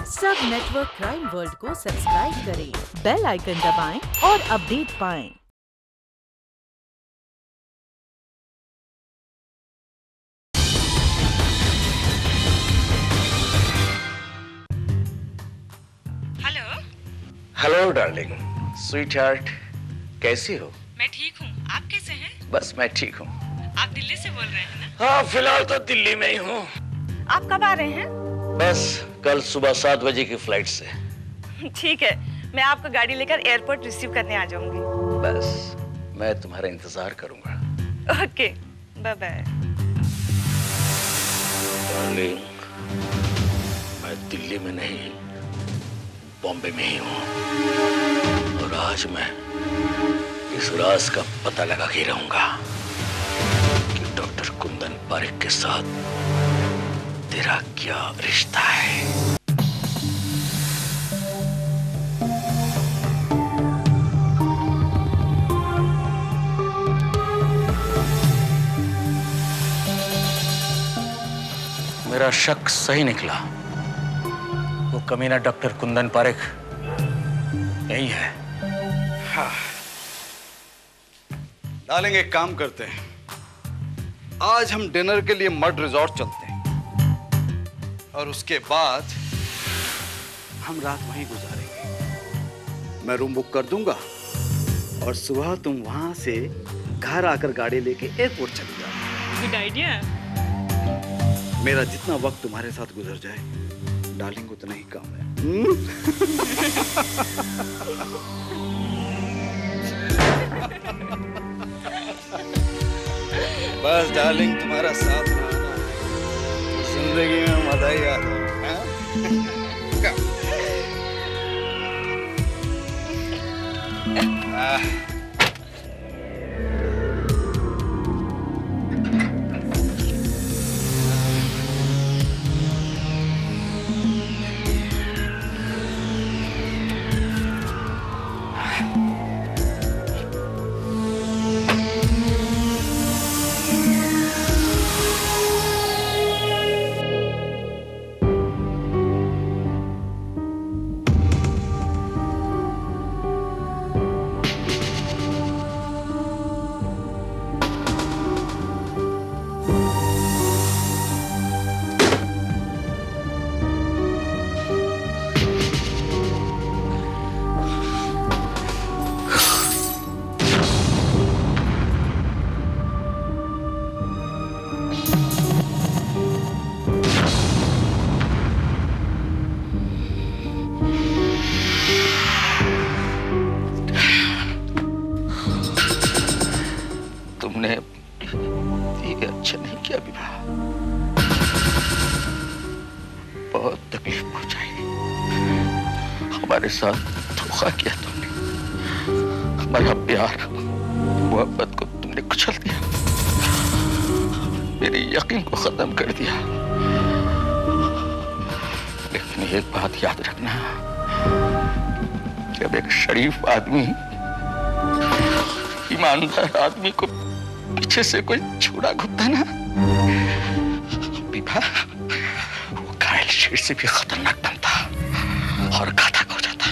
सब network crime world को subscribe करें, बेल आइकन दबाएं और अपडेट पाएं। Hello. Hello darling, sweet heart, कैसी हो? मैं ठीक हूँ, आप कैसे हैं? बस मैं ठीक हूँ। आप दिल्ली से बोल रहे हैं ना? हाँ, फिलहाल तो दिल्ली में ही हूँ। आप कब आ रहे हैं? बस कल सुबह 7 बजे की फ्लाइट से। ठीक है, मैं आपको गाड़ी लेकर एयरपोर्ट रिसीव करने आ जाऊंगी। बस मैं तुम्हारा इंतजार करूंगा। Okay, bye bye. डार्लिंग, मैं दिल्ली में नहीं, बॉम्बे में ही हूँ और आज मैं इस राज का पता लगा के रहूंगा कि डॉक्टर कुंदन पारेख के साथ तेरा क्या रिश्ता है। मेरा शक सही निकला, वो कमीना डॉक्टर कुंदन पारेख यही है। हाँ। डार्लिंग, एक काम करते हैं, आज हम डिनर के लिए मड रिजॉर्ट चलते हैं और उसके बाद हम रात वहीं गुजारेंगे। मैं रूम बुक कर दूंगा और सुबह तुम वहां से घर आकर गाड़ी लेके एयरपोर्ट चले जाओ। Good idea. मेरा जितना वक्त तुम्हारे साथ गुजर जाए डार्लिंग उतना ही काम है। बस डार्लिंग, तुम्हारा साथ रहना जिंदगी में मजा ही आता है। तुमने ये अच्छा नहीं किया विवाह, बहुत तकलीफ पहुंचाई, हमारे साथ धोखा किया तुमने, हमारा प्यार मोहब्बत को तुमने कुचल दिया, मेरे यकीन को खत्म कर दिया। लेकिन एक बात याद रखना, जब एक शरीफ आदमी, ईमानदार आदमी को पीछे से कोई छुरा घुसता ना, विभा, वो घायल शेर से भी खतरनाक बनता और घातक हो जाता।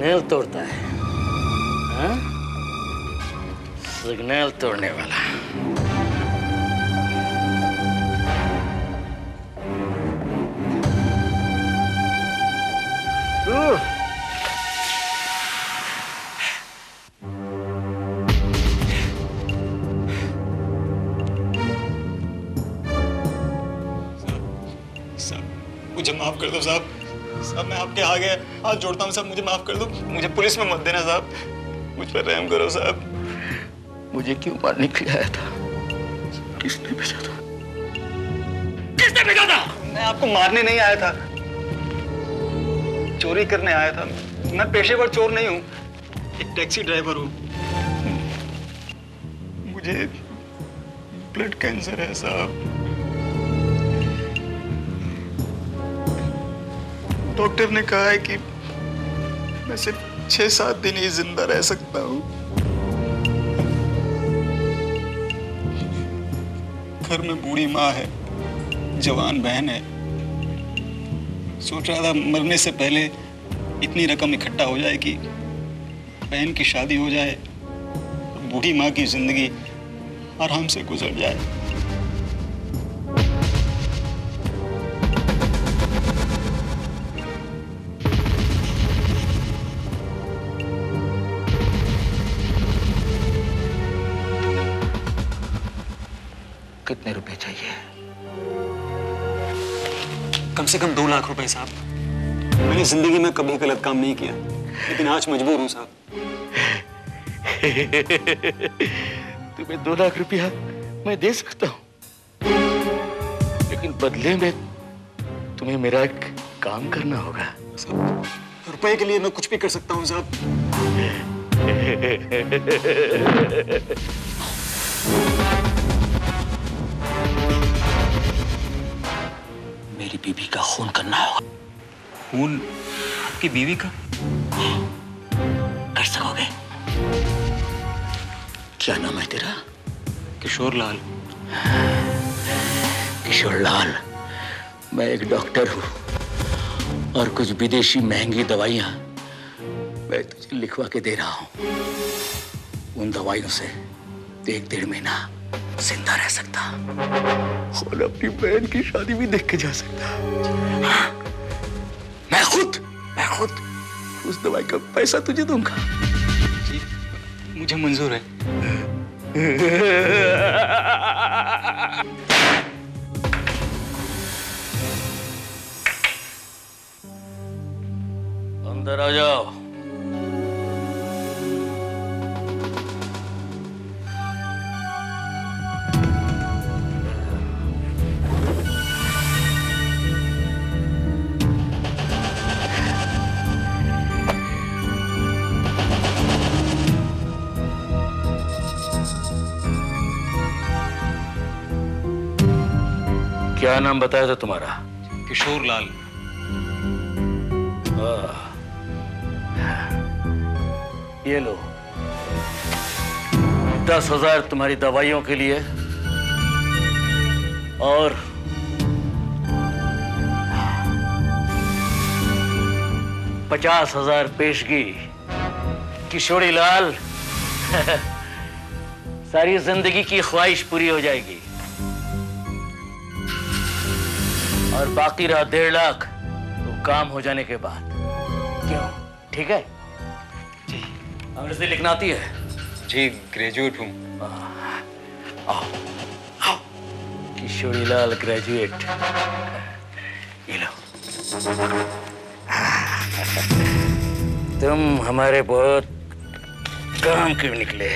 सिग्नल तोड़ता है, हाँ? सिग्नल तोड़ने वाला। मुझे माफ कर दो साहब। साहब मैं आपके आगे हाथ जोड़ता हूँ साहब, मुझे माफ कर दो। मुझे पुलिस में मत देना साहब, मुझ पर रहम करो साहब। मुझे क्यों मारने के लिए आया था? किसने भेजा था? किसने भेजा था? मैं आपको मारने नहीं आया था, चोरी करने आया था। मैं पेशेवर चोर नहीं हूँ, एक टैक्सी ड्राइवर हूँ। मुझे ब्लड कैंसर है साहब। डॉक्टर ने कहा है कि मैं सिर्फ 6-7 दिन ही जिंदा रह सकता हूँ। घर में बूढ़ी माँ है, जवान बहन है। सोच रहा था मरने से पहले इतनी रकम इकट्ठा हो जाए कि बहन की शादी हो जाए, बूढ़ी माँ की जिंदगी आराम से गुजर जाए। कितने रुपए चाहिए? कम से कम 2 लाख रुपए साहब। मैंने जिंदगी में कभी गलत काम नहीं किया, लेकिन आज मजबूर हूँ साहब। तुम्हें 2 लाख रुपया मैं दे सकता हूँ, लेकिन बदले में तुम्हें मेरा एक काम करना होगा। रुपए के लिए मैं कुछ भी कर सकता हूँ साहब। मेरी बीवी का खून करना होगा। खून आपकी बीवी का? कर सकोगे? क्या नाम है तेरा? किशोर लाल। किशोर लाल, मैं एक डॉक्टर हूँ और कुछ विदेशी महंगी दवाइयाँ मैं तुझे लिखवा के दे रहा हूँ। उन दवाइयों से 1-1.5 महीना जिंदा रह सकता और अपनी बहन की शादी भी देख के जा सकता। हाँ, मैं खुद उस दवाई का पैसा तुझे दूंगा। जी, मुझे मंजूर है। अंदर आ जाओ। क्या नाम बताया था तुम्हारा? किशोर लाल। ये लो 10,000 तुम्हारी दवाइयों के लिए और 50,000 पेशगी। किशोरी लाल, सारी जिंदगी की ख्वाहिश पूरी हो जाएगी और बाकी रहा 1.5 लाख तो काम हो जाने के बाद। क्यों? ठीक है? जी। अंग्रेजी लिखना आती है? जी, ग्रेजुएट हूँ। आओ, आओ। किशोरी लाल ग्रेजुएट। ये लो। तुम हमारे बहुत काम के निकले।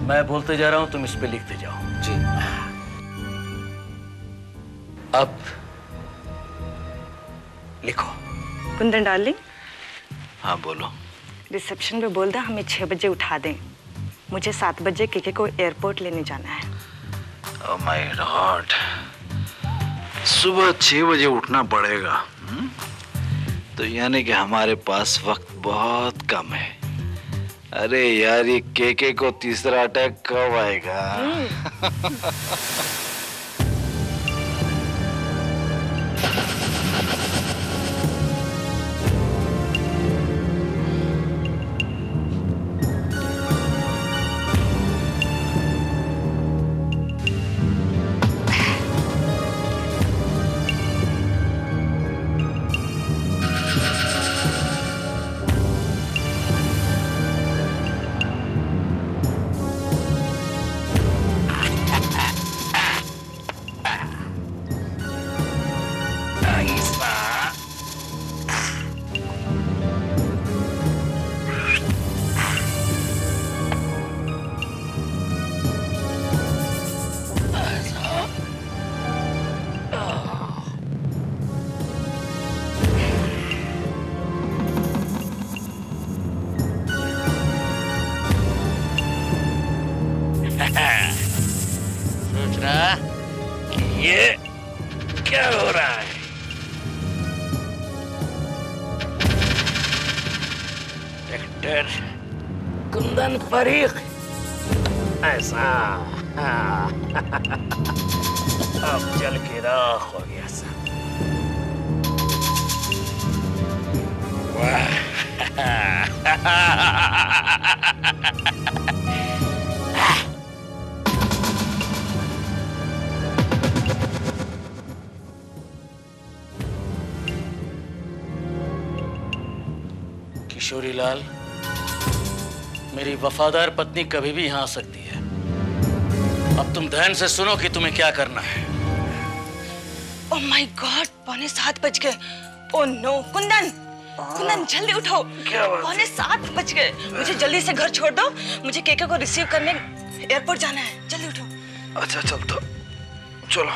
मैं बोलते जा रहा हूं, तुम इस पे लिखते जाओ। जी। अब लिखो। कुंदन डार्लिंग, हाँ बोलो। रिसेप्शन पे बोल दो हमें 6 बजे उठा दें। मुझे 7 बजे केके को एयरपोर्ट लेने जाना है। ओह माय गॉड, सुबह 6 बजे उठना पड़ेगा। तो यानी कि हमारे पास वक्त बहुत कम है। अरे यार, ये केके को तीसरा अटैक कब आएगा? स्वीटर कुंदन परीख ऐसा। हाँ। अब जल के राख हो गया सब। वाह। किशोरी लाल, मेरी वफादार पत्नी कभी भी यहाँ आ सकती है। अब तुम ध्यान से सुनो कि तुम्हें क्या करना है। ओह माय गॉड, 6:45 बज गए। ओह नो, कुंदन, कुंदन जल्दी उठो। क्या बात? 6:45 बज गए। मुझे जल्दी से घर छोड़ दो, मुझे केके को रिसीव करने एयरपोर्ट जाना है। जल्दी उठो। अच्छा चल तो चलो।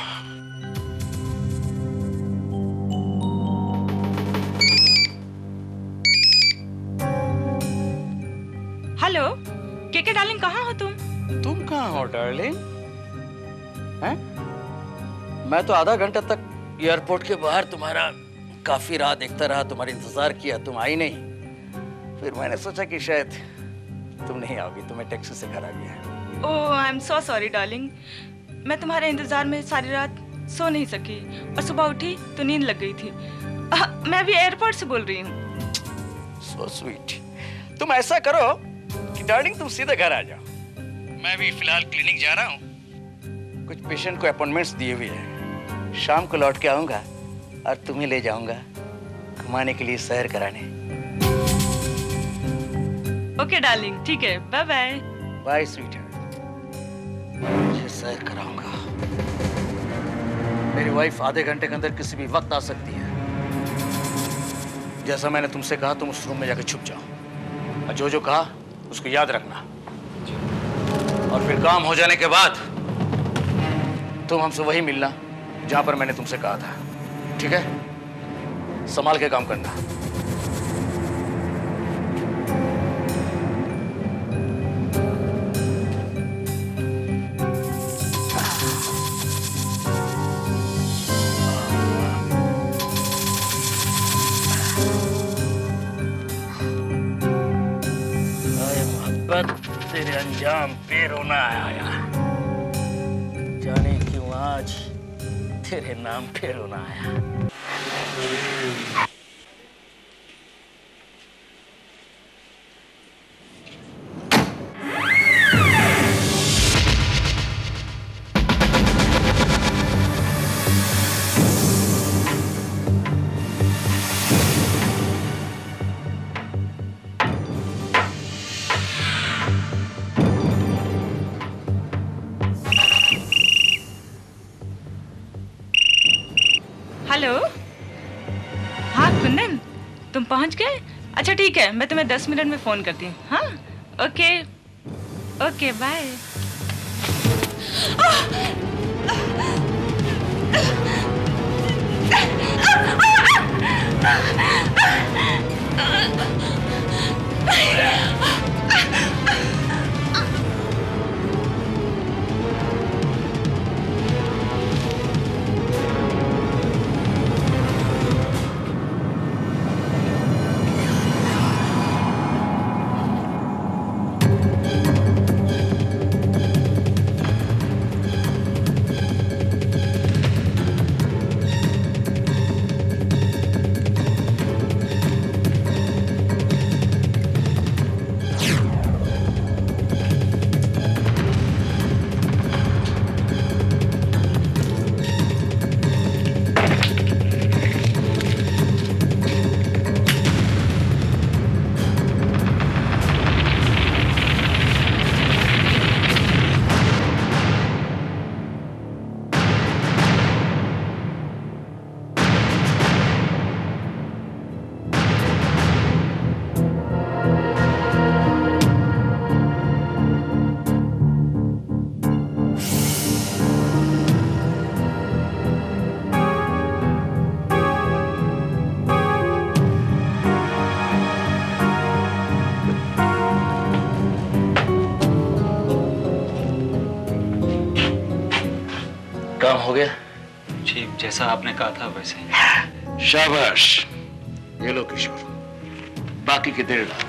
हेलो केके डार्लिंग, कहाँ हो तुम? तुम कहाँ हो डार्लिंग? हैं? मैं तो आधा घंटा तक एयरपोर्ट के बाहर तुम्हारा काफी राह देखता रहा, तुम्हारा इंतजार किया, तुम आई नहीं। फिर मैंने सोचा कि शायद तुम नहीं आओगी, तुम्हें टैक्सी से घर आ गया। Oh I am so sorry darling, मैं तुम्हारे इंतजार में सारी रात सो नहीं सकी और सुबह उठी तो नींद लग गई थी। मैं अभी एयरपोर्ट से बोल रही हूँ। So sweet. तुम ऐसा करो कि डार्लिंग तुम सीधे घर आ जाओ। मैं भी फिलहाल क्लिनिक जा रहा हूँ, कुछ पेशेंट को अपॉइंटमेंट्स दिए हुए हैं। शाम को लौट के आऊंगा और तुम्हें ले जाऊंगा घुमाने के लिए, सैर कराने। ओके डार्लिंग, ठीक है, बाय बाय। Bye sweetheart. मुझे सैर कराऊंगा। मेरी वाइफ आधे घंटे के अंदर किसी भी वक्त आ सकती है। जैसा मैंने तुमसे कहा, तुम उस रूम में जाकर छुप जाओ और जो जो कहा उसको याद रखना। और फिर काम हो जाने के बाद तुम हमसे वही मिलना जहां पर मैंने तुमसे कहा था, ठीक है? संभाल के काम करना। तेरे अंजाम पे रोना आया, जाने क्यों आज तेरे नाम पे रोना आया। हेलो, हाँ कुंदन, तुम पहुंच गए? अच्छा ठीक है, मैं तुम्हें 10 मिनट में फोन करती हूँ। हाँ ओके ओके बाय। काम हो गया? जी, जैसा आपने कहा था वैसे। शाबाश। ये लो किशोर, बाकी की देर डाल।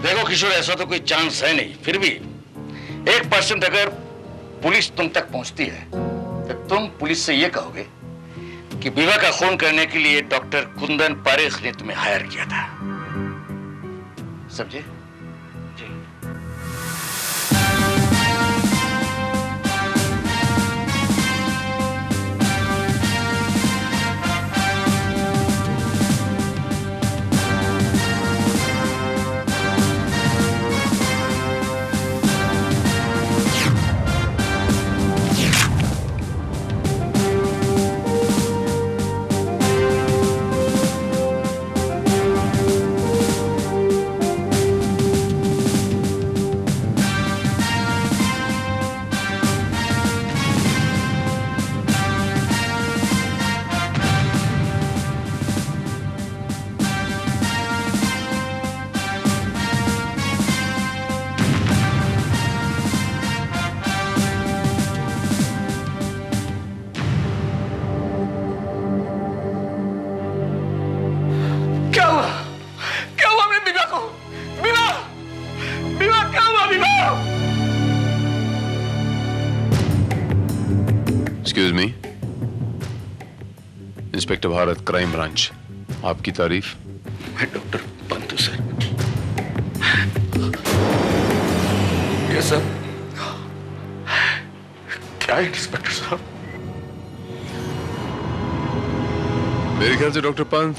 देखो किशोर, ऐसा तो कोई चांस है नहीं, फिर भी 1% अगर पुलिस तुम तक पहुंचती है तो तुम पुलिस से यह कहोगे कि विवाह का खून करने के लिए डॉक्टर कुंदन पारेख ने तुम्हें हायर किया था। समझे? जी। Excuse me, inspector Bharat, crime branch. आपकी तारीफ? मैं डॉक्टर पंतु सर। ये सब क्या है इंस्पेक्टर साहब? मेरे ख्याल से डॉक्टर पंत,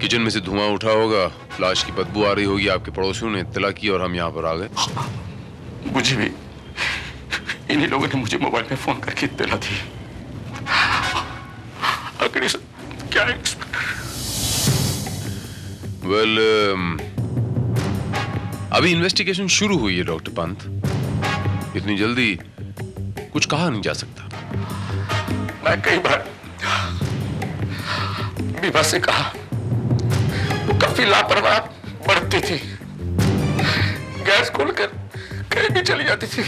किचन में से धुआं उठा होगा, फ्लाश की बदबू आ रही होगी, आपके पड़ोसियों ने इत्तला की और हम यहाँ पर आ गए। मुझे भी इन्हीं लोगों ने मुझे मोबाइल में फोन करके इत्तला दी। आखिर क्या है इंस्पेक्टर? वेल, अभी इन्वेस्टिगेशन शुरू हुई है डॉक्टर पंत। इतनी जल्दी कुछ कहा नहीं जा सकता। मैं कई बार विभा से कहा, वो काफी लापरवाह बरतती थी, गैस खोलकर कहीं भी चली जाती थी।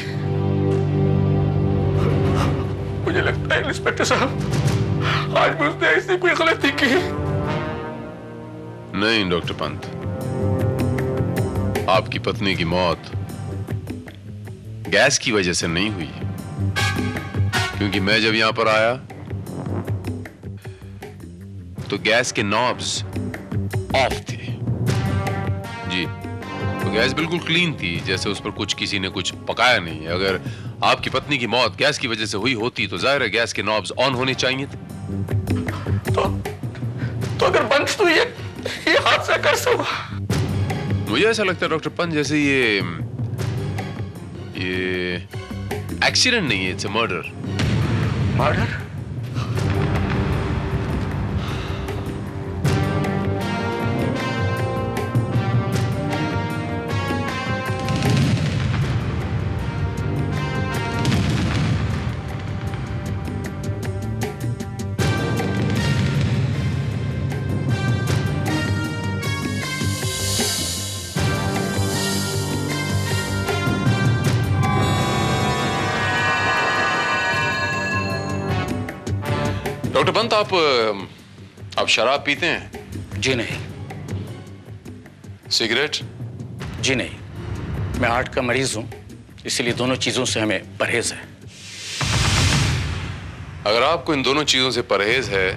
मुझे लगता है इंस्पेक्टर साहब आज भी उसने ऐसी कोई गलती की। नहीं डॉक्टर पंत, आपकी पत्नी की मौत गैस की वजह से नहीं हुई, क्योंकि मैं जब यहां पर आया तो गैस के नॉब्स ऑफ थे। जी, तो गैस बिल्कुल क्लीन थी, जैसे उस पर कुछ किसी ने कुछ पकाया नहीं। अगर आपकी पत्नी की मौत गैस की वजह से हुई होती तो जाहिर है गैस के नॉब्स ऑन होने चाहिए थे। तो अगर बंद तो ये हादसा कैसे हुआ? मुझे ऐसा लगता है डॉक्टर पंत, जैसे ये एक्सीडेंट नहीं है, it's a murder. Murder? Doctor Pant, आप शराब पीते हैं? जी नहीं। सिगरेट? जी नहीं, मैं हार्ट का मरीज हूं, इसीलिए दोनों चीजों से हमें परहेज है। अगर आपको इन दोनों चीजों से परहेज है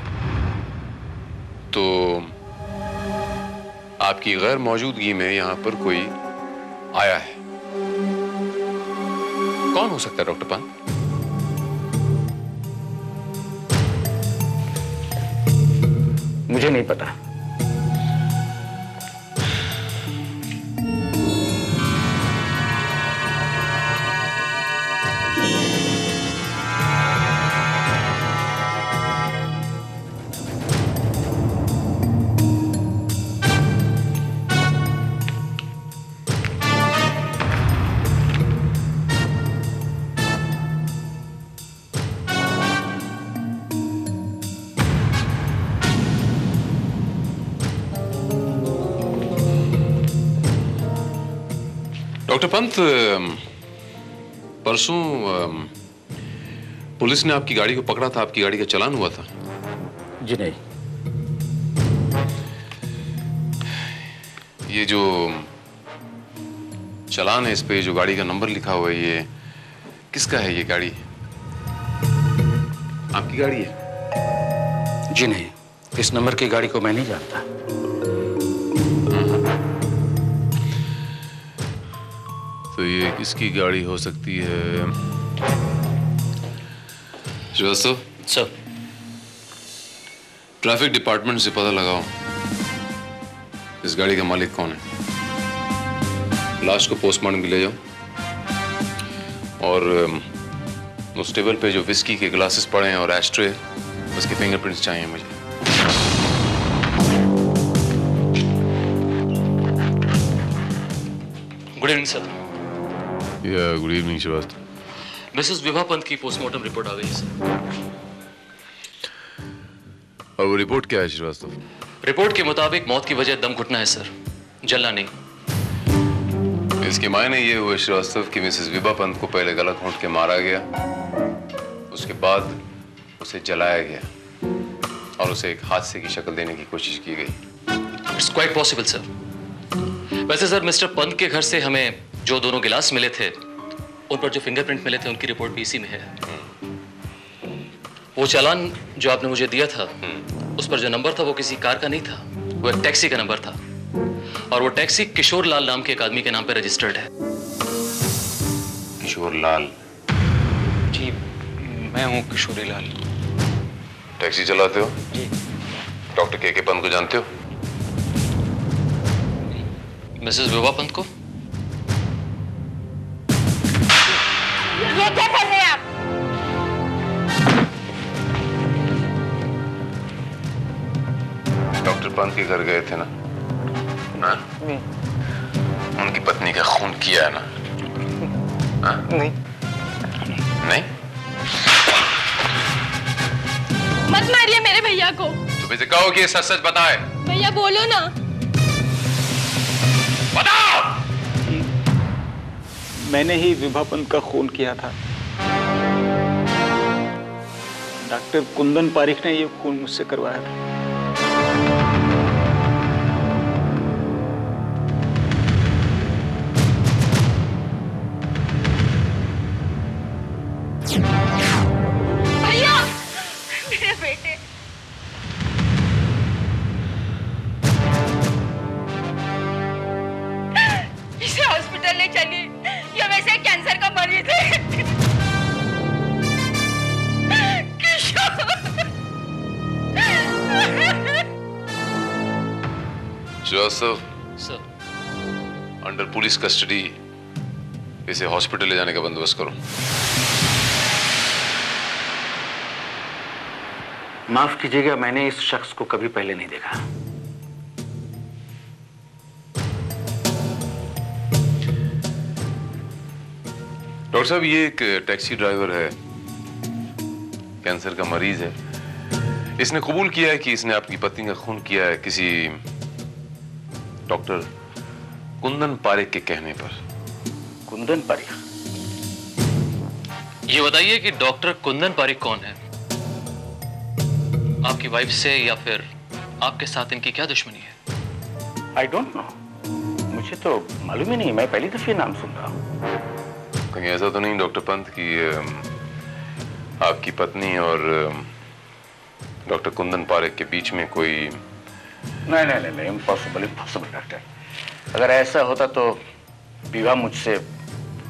तो आपकी गैर मौजूदगी में यहां पर कोई आया है। कौन हो सकता है डॉक्टर पंत? मुझे नहीं पता। डॉक्टर पंत, परसों पुलिस ने आपकी गाड़ी को पकड़ा था, आपकी गाड़ी का चालान हुआ था? जी नहीं। ये जो चालान है, इस पे जो गाड़ी का नंबर लिखा हुआ है, ये किसका है? ये गाड़ी आपकी गाड़ी है? जी नहीं, इस नंबर की गाड़ी को मैं नहीं जानता। तो ये किसकी गाड़ी हो सकती है? श्रीवास्तव सर, ट्रैफिक डिपार्टमेंट से पता लगाओ इस गाड़ी का मालिक कौन है। लाश को पोस्टमार्टम के ले जाओ और उस टेबल पे जो विस्की के ग्लासेस पड़े हैं और एस्ट्रे, उसके फिंगरप्रिंट्स चाहिए मुझे। Good evening sir. या good evening Srivastava. Mrs Vibha Pant की पोस्टमार्टम रिपोर्ट आ गई है सर। और वो रिपोर्ट क्या है श्रीवास्तव? रिपोर्ट के मुताबिक मौत की वजह दम घुटना है सर, जलना नहीं। इसके मायने ये हुए श्रीवास्तव कि मिसेस विभा पंत को पहले गला घोंट के मारा गया, उसके बाद उसे जलाया गया और उसे एक हादसे की शक्ल देने की कोशिश की गई। It's quite possible sir. वैसे सर, मिस्टर पंत के घर से हमें जो दोनों गिलास मिले थे, उन पर जो फिंगरप्रिंट मिले थे, उनकी रिपोर्ट भी इसी में है। वो चालान जो आपने मुझे दिया था, उस पर जो नंबर था वो किसी कार का नहीं था, वो एक टैक्सी का नंबर था। और वो टैक्सी किशोर लाल नाम के एक आदमी के नाम पे रजिस्टर्ड है। किशोर लाल? जी, मैं हूँ किशोरी लाल। टैक्सी चलाते हो? जी। डॉक्टर के पंत को जानते हो? मिसेस विभा पंत को? ये क्या कर रहे हैं आप? डॉक्टर पंत के घर गए थे ना? हाँ? उनकी पत्नी का खून किया है ना? हाँ? नहीं। नहीं? मत मारिए मेरे भैया को। तो मुझे कहो कि ये सच सच बताए। भैया बोलो ना। बताओ। मैंने ही विभा पंत का खून किया था। डॉक्टर कुंदन पारिक ने ये खून मुझसे करवाया था। भैया, मेरे बेटे। इसे हॉस्पिटल ले चलिए, ये वैसे कैंसर का मरीज है। Joseph sir, under police custody इसे हॉस्पिटल ले जाने का बंदोबस्त करो। माफ कीजिएगा, मैंने इस शख्स को कभी पहले नहीं देखा। डॉक्टर साहब, ये एक टैक्सी ड्राइवर है, कैंसर का मरीज है। इसने कबूल किया है कि इसने आपकी पत्नी का खून किया है किसी डॉक्टर कुंदन पारेख के कहने पर। कुंदन पारिक? ये बताइए कि डॉक्टर कुंदन पारिक कौन है? आपकी वाइफ से या फिर आपके साथ इनकी क्या दुश्मनी है? आई डोंट नो, मुझे तो मालूम ही नहीं, मैं पहली दफे नाम सुन रहा हूँ। कहीं ऐसा तो नहीं डॉक्टर पंत कि आपकी पत्नी और डॉक्टर कुंदन पारेख के बीच में कोई? नहीं नहीं नहीं, इम्पॉसिबल इम्पॉसिबल डॉक्टर। अगर ऐसा होता तो विभा मुझसे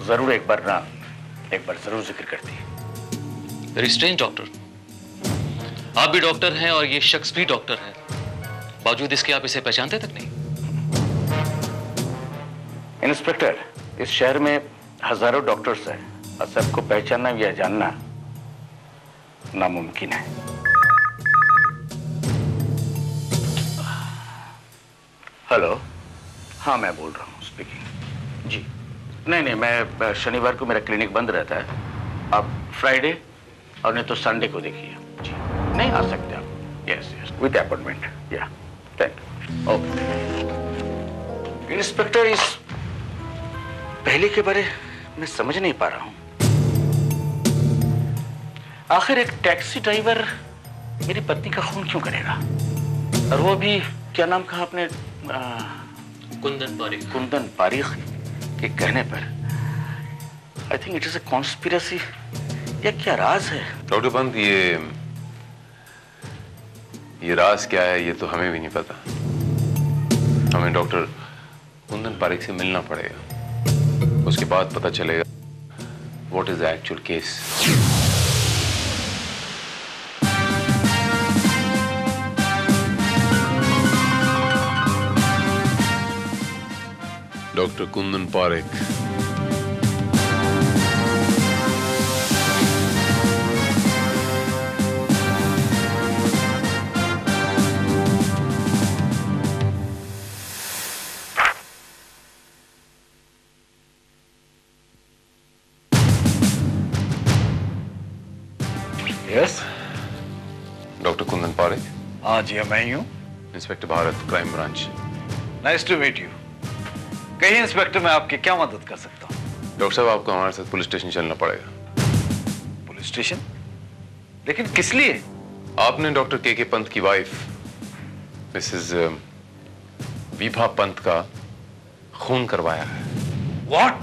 जरूर एक बार जरूर जिक्र करती। वेरी स्ट्रेंज डॉक्टर, आप भी डॉक्टर हैं और ये शख्स भी डॉक्टर है, बावजूद इसके आप इसे पहचानते तक नहीं। इंस्पेक्टर, इस शहर में हजारों डॉक्टर्स हैं और सबको पहचानना या जानना नामुमकिन है। हेलो, हाँ मैं बोल रहा हूँ, स्पीकिंग। जी नहीं, मैं शनिवार को मेरा क्लिनिक बंद रहता है, आप फ्राइडे और नहीं तो संडे को देखिए। जी नहीं आ सकते आप? Yes with appointment. या थैंक यू। ओके इंस्पेक्टर, इस पहले के बारे में समझ नहीं पा रहा हूँ। आखिर एक टैक्सी ड्राइवर मेरी पत्नी का खून क्यों करेगा? और वो भी क्या नाम कहा आपने? कुंदन पारिक। कुंदन पारिक के कहने पर I think it is a conspiracy. या क्या राज है? डॉक्टर पंत, ये राज क्या है ये तो हमें भी नहीं पता। हमें डॉक्टर कुंदन पारिक से मिलना पड़ेगा, उसके बाद पता चलेगा what is the actual case. Doctor Kundan Pareek, yes doctor Kundan Pareek. हाँ जी, मैं ही हूँ। Inspector Bharat, crime branch. Nice to meet you. कहिए इंस्पेक्टर, मैं आपकी क्या मदद कर सकता हूँ? डॉक्टर साहब, आपको हमारे साथ पुलिस स्टेशन चलना पड़ेगा। Police station? लेकिन किस लिए? आपने डॉक्टर के पंत की वाइफ मिसेस विभा पंत का खून करवाया है। व्हाट?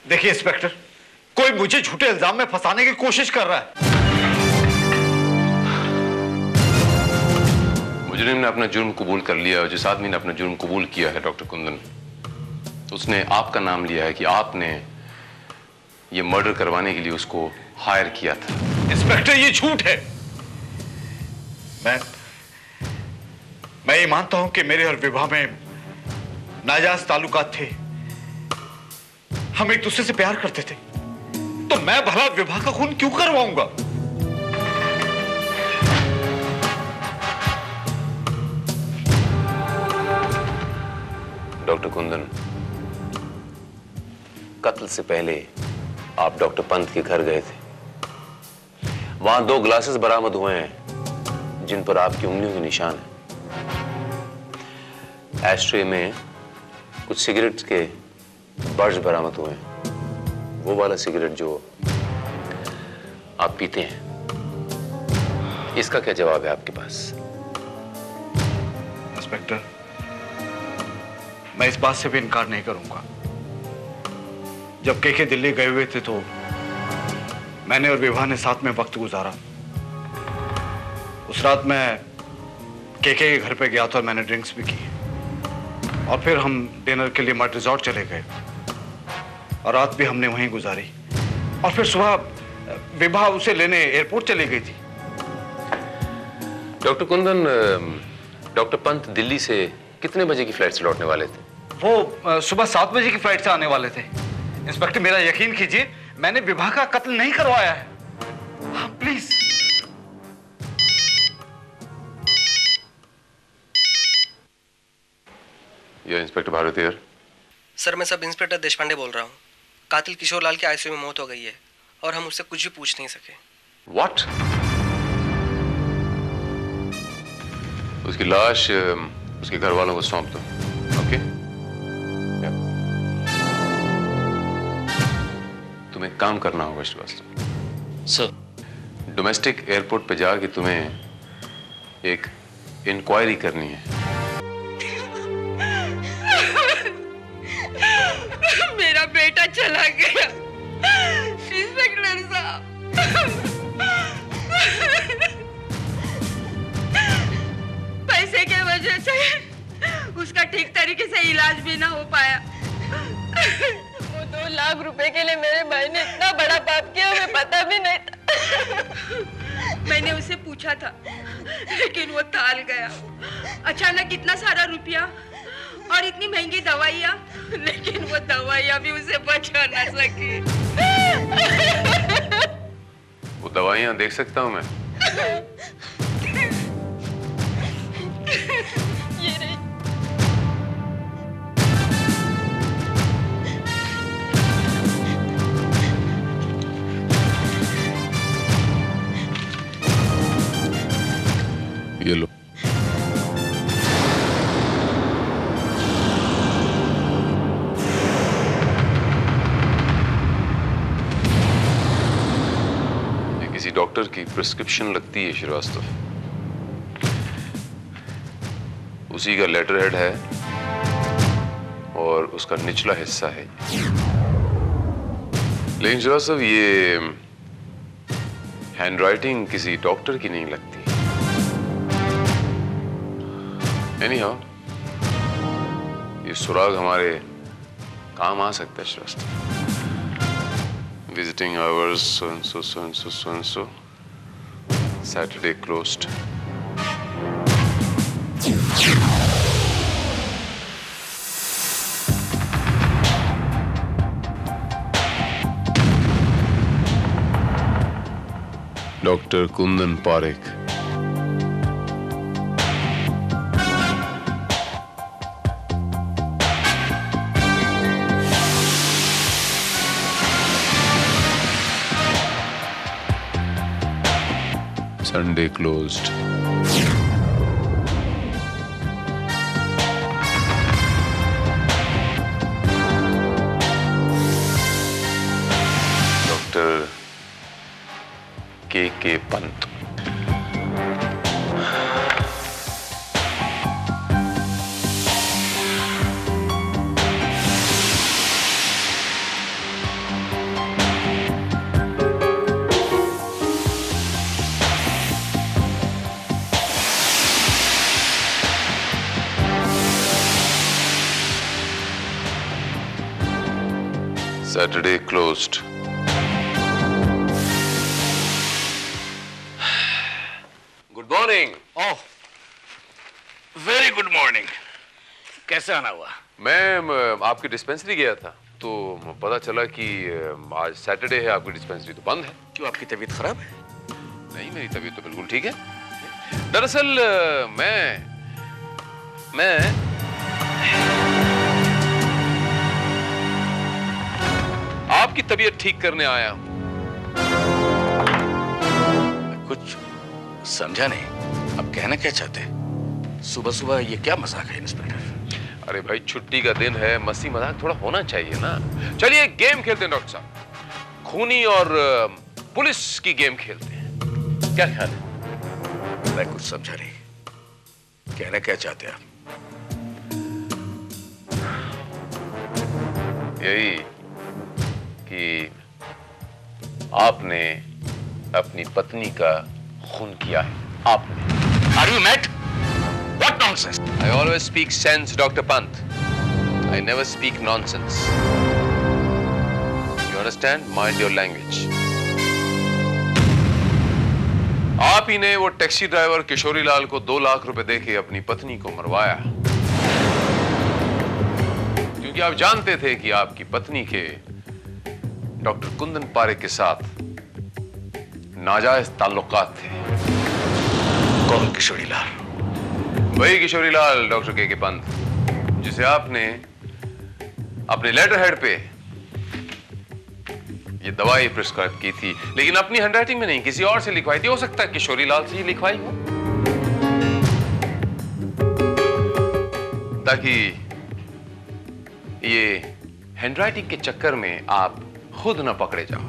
देखिए इंस्पेक्टर, कोई मुझे झूठे इल्जाम में फंसाने की कोशिश कर रहा है। मुजरिम ने अपना जुर्म कबूल कर लिया और जिस आदमी ने अपना जुर्म कबूल किया है डॉक्टर कुंदन, उसने आपका नाम लिया है कि आपने ये मर्डर करवाने के लिए उसको हायर किया था। इंस्पेक्टर, ये झूठ है। मैं ये मानता हूं कि मेरे और विभा में नाजायज ताल्लुकात थे, हम एक दूसरे से प्यार करते थे, तो मैं भला विभा का खून क्यों करवाऊंगा? डॉक्टर कुंदन, कत्ल से पहले आप डॉक्टर पंत के घर गए थे। वहां 2 ग्लासेस बरामद हुए हैं जिन पर आपकी उंगलियों के निशान हैं। एस्ट्रे में कुछ सिगरेट्स के बर्ज बरामद हुए हैं, वो वाला सिगरेट जो आप पीते हैं। इसका क्या जवाब है आपके पास? इंस्पेक्टर, मैं इस बात से भी इनकार नहीं करूंगा। जब केके दिल्ली गए हुए थे तो मैंने और विभा ने साथ में वक्त गुजारा। उस रात मैं केके के घर पे गया था और मैंने ड्रिंक्स भी की, और फिर हम डिनर के लिए मड रिजॉर्ट चले गए और रात भी हमने वहीं गुजारी। और फिर सुबह विभा उसे लेने एयरपोर्ट चली गई थी। डॉक्टर कुंदन, डॉक्टर पंत दिल्ली से कितने बजे की फ्लाइट से लौटने वाले थे? वो सुबह 7 बजे की फ्लाइट से आने वाले थे। इंस्पेक्टर, मेरा यकीन कीजिए, मैंने विभा का कत्ल नहीं करवाया है। हाँ, प्लीज। ये इंस्पेक्टर भारत हियर। सर, मैं सब इंस्पेक्टर देशपांडे बोल रहा हूँ। कातिल किशोर लाल की आईसीयू में मौत हो गई है और हम उससे कुछ भी पूछ नहीं सके। What? उसकी लाश उसके घर वालों को सौंप दो। ओके? तुम्हें एक काम करना होगा श्रीवास्तव। सर, डोमेस्टिक एयरपोर्ट पे जाके तुम्हें एक इंक्वायरी करनी है। मेरा बेटा चला गया इंस्पेक्टर साहब। पैसे के वजह से उसका ठीक तरीके से इलाज भी ना हो पाया। वो 2 लाख रुपए के लिए मेरे भाई ने इतना बड़ा पाप किया, हमें पता भी नहीं था। मैंने उसे पूछा था लेकिन वो टाल गया। अचानक इतना सारा रुपया और इतनी महंगी दवाइयाँ, लेकिन वो दवाइयाँ भी उसे बचा ना सकी। वो दवाइयाँ देख सकता हूँ मैं? ये रही। ये लो। डॉक्टर की प्रिस्क्रिप्शन लगती है श्रीवास्तव। उसी का लेटर हेड है और उसका निचला हिस्सा है। लेकिन श्रीवास्तव ये हैंडराइटिंग किसी डॉक्टर की नहीं लगती। एनीहाउ, ये सुराग हमारे काम आ सकता है Srivastava. Visiting hours so and so, so and so, so and so. Saturday closed. Dr. Kundan Parekh. Sunday closed. Dr. K.K. Pant. Saturday closed. Good morning. Oh, very good morning. कैसे आना हुआ? मैं आपकी डिस्पेंसरी गया था तो पता चला कि आज सैटरडे है, आपकी डिस्पेंसरी तो बंद है। क्यों, आपकी तबीयत खराब है? नहीं, मेरी तबीयत तो बिल्कुल ठीक है। दरअसल मैं आपकी तबीयत ठीक करने आया हूं। कुछ समझा नहीं, अब कहना क्या चाहते हैं? सुबह सुबह ये क्या मजाक है इंस्पेक्टर? अरे भाई, छुट्टी का दिन है, मस्ती मजाक थोड़ा होना चाहिए ना। चलिए गेम खेलते हैं डॉक्टर साहब, खूनी और पुलिस की गेम खेलते हैं, क्या ख्याल है? मैं कुछ समझा नहीं, कहना क्या चाहते हैं आप? यही कि आपने अपनी पत्नी का खून किया है। आपने। Are you mad? What nonsense? I always speak sense, Dr. Pant. I never speak nonsense. You understand? Mind your language. आप ही ने वो टैक्सी ड्राइवर किशोरी लाल को 2 लाख रुपए देके अपनी पत्नी को मरवाया, क्योंकि आप जानते थे कि आपकी पत्नी के डॉक्टर कुंदन पारेख के साथ नाजायज ताल्लुकात थे। कौन किशोरी लाल? वही किशोरी लाल डॉक्टर के पंत, जिसे आपने अपने लेटर हेड पे ये दवाई प्रिस्क्राइब की थी, लेकिन अपनी हैंडराइटिंग में नहीं, किसी और से लिखवाई थी। हो सकता है किशोरी लाल से ही लिखवाई हो, ताकि ये हैंडराइटिंग के चक्कर में आप खुद न पकड़े जाओ।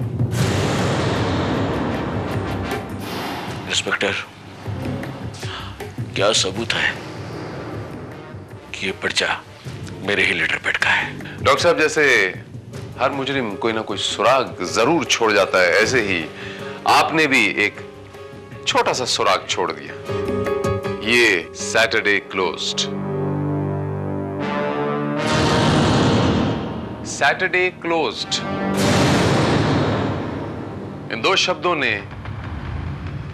इंस्पेक्टर, क्या सबूत है कि ये पर्चा मेरे ही लेटर पैड का है? डॉक्टर साहब, जैसे हर मुजरिम कोई ना कोई सुराग जरूर छोड़ जाता है, ऐसे ही आपने भी एक छोटा सा सुराग छोड़ दिया। ये सैटरडे क्लोज्ड। सैटरडे क्लोज्ड, इन 2 शब्दों ने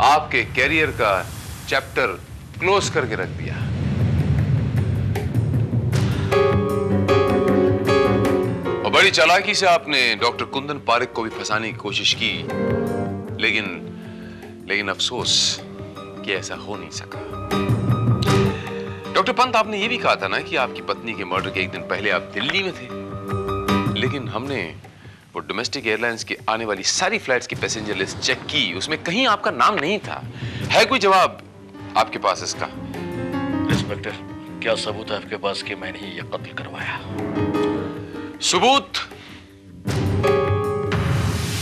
आपके कैरियर का चैप्टर क्लोज करके रख दिया। और बड़ी चालाकी से आपने डॉक्टर कुंदन पारेख को भी फंसाने की कोशिश की, लेकिन अफसोस कि ऐसा हो नहीं सका। डॉक्टर पंत, आपने ये भी कहा था ना कि आपकी पत्नी के मर्डर के 1 दिन पहले आप दिल्ली में थे, लेकिन हमने वो डोमेस्टिक एयरलाइंस की आने वाली सारी फ्लाइट्स की पैसेंजर लिस्ट चेक की, उसमें कहीं आपका नाम नहीं था। है कोई जवाब आपके पास इसका? इंस्पेक्टर, क्या सबूत है आपके पास कि मैंने ही ये कत्ल करवाया? सबूत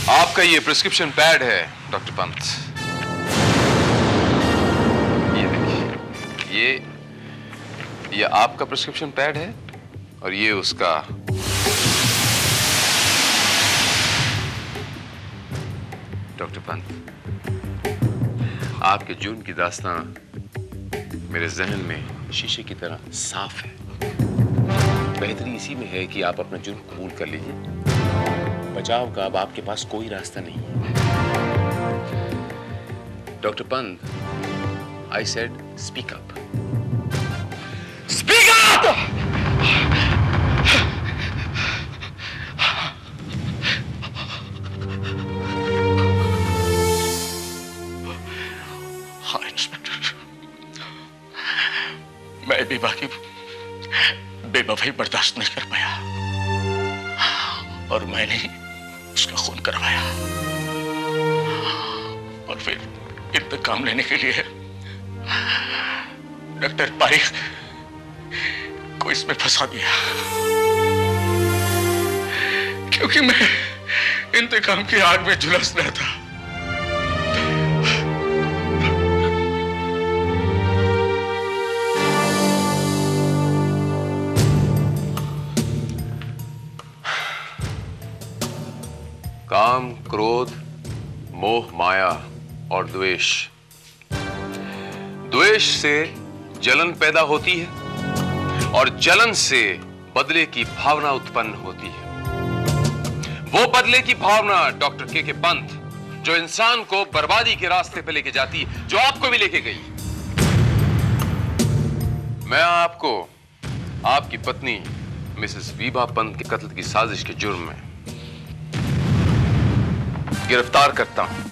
आपका ये प्रिस्क्रिप्शन पैड है डॉक्टर पंत। ये आपका प्रिस्क्रिप्शन पैड है और ये उसका। डॉक्टर पंत, आपके जुर्म की दास्तान मेरे जहन में शीशे की तरह साफ है। बेहतरी इसी में है कि आप अपना जुर्म कबूल कर लीजिए। बचाव का अब आपके पास कोई रास्ता नहीं है। Doctor Pant, I said speak up. Speak up! हाँ इंस्पेक्टर, मैं भी बाकी बेवफाई बर्दाश्त नहीं कर पाया और मैंने उसका खून करवाया और फिर इंतकाम लेने के लिए डॉक्टर पारिक को इसमें फंसा दिया, क्योंकि मैं इंतकाम की आग में झुलस रहा था। काम, क्रोध, मोह, माया और द्वेष। द्वेष से जलन पैदा होती है और जलन से बदले की भावना उत्पन्न होती है। वो बदले की भावना डॉक्टर के पंत, जो इंसान को बर्बादी के रास्ते पे लेके जाती है, जो आपको भी लेके गई। मैं आपको आपकी पत्नी मिसेस वीबा पंत के कत्ल की साजिश के जुर्म में गिरफ्तार करता हूं।